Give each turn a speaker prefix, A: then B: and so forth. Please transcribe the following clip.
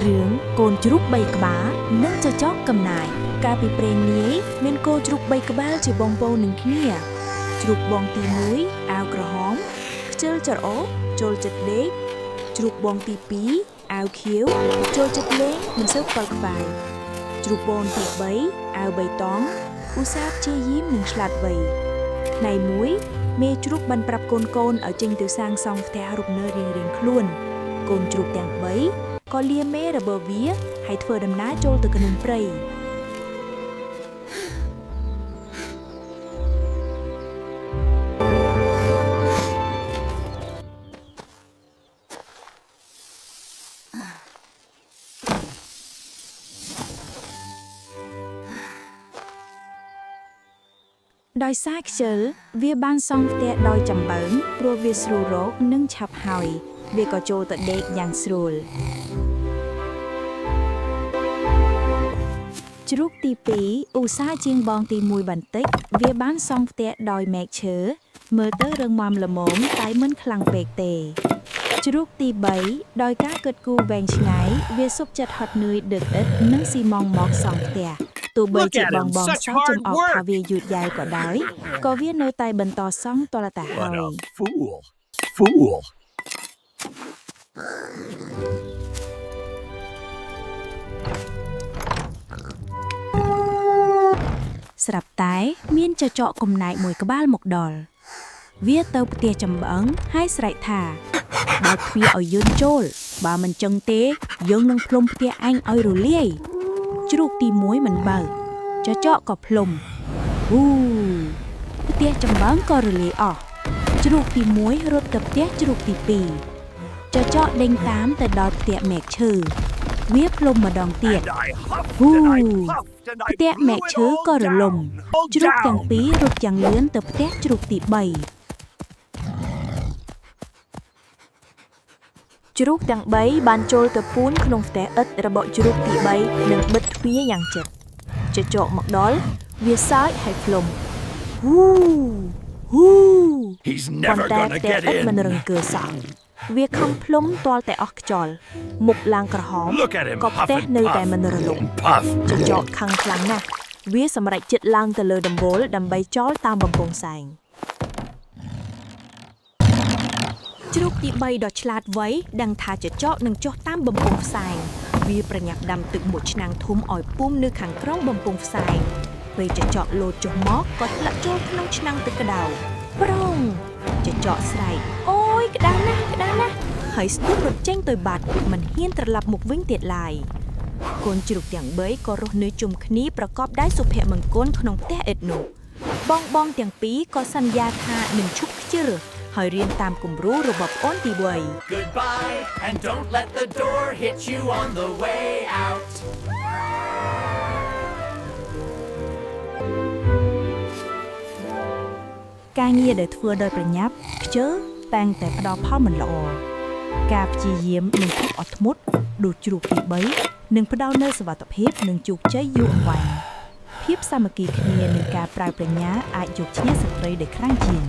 A: រឿងកូនជ្រូក3ក្បាលនិងចចកកំណាយកាលពីព្រេងនាយមានកូនជ្រូក3ក្បាលជាបងប្អូននឹងគ្នាជ្រូកបងទី1អាវក្រហមខ្ជិលចរអូចូលចិត្តលេងជ្រូកបងទី2អាវខៀវចូលចិត្តលេងមិនសូវខ្វល់ខ្វាយជ្រូកបងទី3អាវបៃតងឧស្សាហ៍ព្យាយាមនឹងឆ្លាតវៃថ្ងៃមួយមេជ្រូកបានប្រាប់កូនឲ្យចេញទៅសាងសង់ផ្ទះរស់នៅរៀងៗខ្លួនកូនជ្រូកទាំង3ក៏លាមេរបបវាហើយធ្វើដំណើរចូលទៅក្នុងព្រៃដោយសារខ្ជិលវាបានសង់ផ្ទះដោយចំបើងព្រោះវាស្រួលរកនិងឆាប់ហើយវាក៏ចូលទៅដេកយ៉ាងស្រួលជ្រូកទី2ឧស្សាហ៍ជាងបងទី1បន្តិចវាបានសង់ផ្ទះដោយមែកឈើមើលទៅរឹងមាំល្មមតែមិនខ្លាំងពេកទេជ្រូកទី3ដោយការគិតគូរវែងឆ្ងាយវាសុខចិត្តហត់នឿយដឹកឥតនិងស៊ីម៉ងមកសង់ផ្ទះទោះបីជាបងសោកចំអកថាវាយឺតយ៉ាវក៏ដោយក៏វានៅតែបន្តសង់តលតាហើយស្រាប់តែមានចចកកំណាយមួយក្បាលមកដល់វាទៅផ្ទះចម្អឹងហើយស្រែកថាបើកទ្វារឲ្យយើងចូលបើមិនចឹងទេយើងនឹងផ្លុំផ្ទះអញឲ្យរលាយជ្រូកទី1មិនបើកចចកក៏ផ្លុំផ្ទះចម្បើងក៏រលាយអស់ជ្រូកទី1រត់ទៅផ្ទះជ្រូកទី2ចចកដេញតាមទៅដល់ផ្ទះមែកឈើវាផ្លុំម្ដងទៀតផ្ទះមែកឈើក៏រលំជ្រូកទាំងពីររត់យ៉ាងលឿនទៅផ្ទះជ្រូកទី3ជ្រូកទាំង3បានចូលទៅពួនក្នុងផ្ទះឥដ្ឋរបស់ជ្រូកទី3និងបិទទ្វារយ៉ាងជិតចចកមកដល់វាសើចហើយផ្លុំប៉ុន្តែផ្ទះឥដ្ឋមិនរង្គើសោះវាខំផ្លុំទាល់តែអស់ខ្យល់មុខឡើងក្រហមក៏ផ្ទះនៅតែមិនរលំចចកខឹងខ្លាំងណាស់វាសម្រេចចិត្តឡើងទៅលើដំបូលដើម្បីចោលតាមបំពង់ផ្សែងជ្រូកទី3ដ៏ឆ្លាតវៃដឹងថាចចកនឹងចុះតាមបំពង់ផ្សែងវាប្រញាប់ដាំទឹកមួយឆ្នាំងធំឲ្យពុំនៅខាងក្រោមបំពង់ផ្សែងពេលចចកលោតចុះមកក៏ធ្លាក់ចូលក្នុងឆ្នាំងទឹកក្តៅប្រងចចកស្រែកអូយក្តៅណាស់ហើយស្ទុះរត់ចេញទៅបាត់មិនហ៊ានត្រឡប់មកវិញទៀតឡើយកូនជ្រូកទាំង3ក៏រស់នៅជុំគ្នាប្រកបដោយសុភមង្គលក្នុងផ្ទះឥដ្ឋនោះបងទាំងពីរក៏សន្យាថានឹងឈប់ខ្ជិលហើយរៀនតាមគំរូរបស់ប្អូនទី3
B: Goodbye and don't let the door hit you on the way out
A: ការងារដែលធ្វើដោយប្រញាប់ខ្ជិលតែងតែផ្ដល់ផលមិនល្អការព្យាយាមនិងភាពអត់ធ្មត់ដូចជ្រូកទី3នឹងផ្ដល់នូវសុវត្ថិភាពនិងជោគជ័យយូរអង្វែងភាពសាមគ្គីគ្នានិងការប្រើប្រាជ្ញាអាចយកឈ្នះសត្រូវដែលខ្លាំងជាង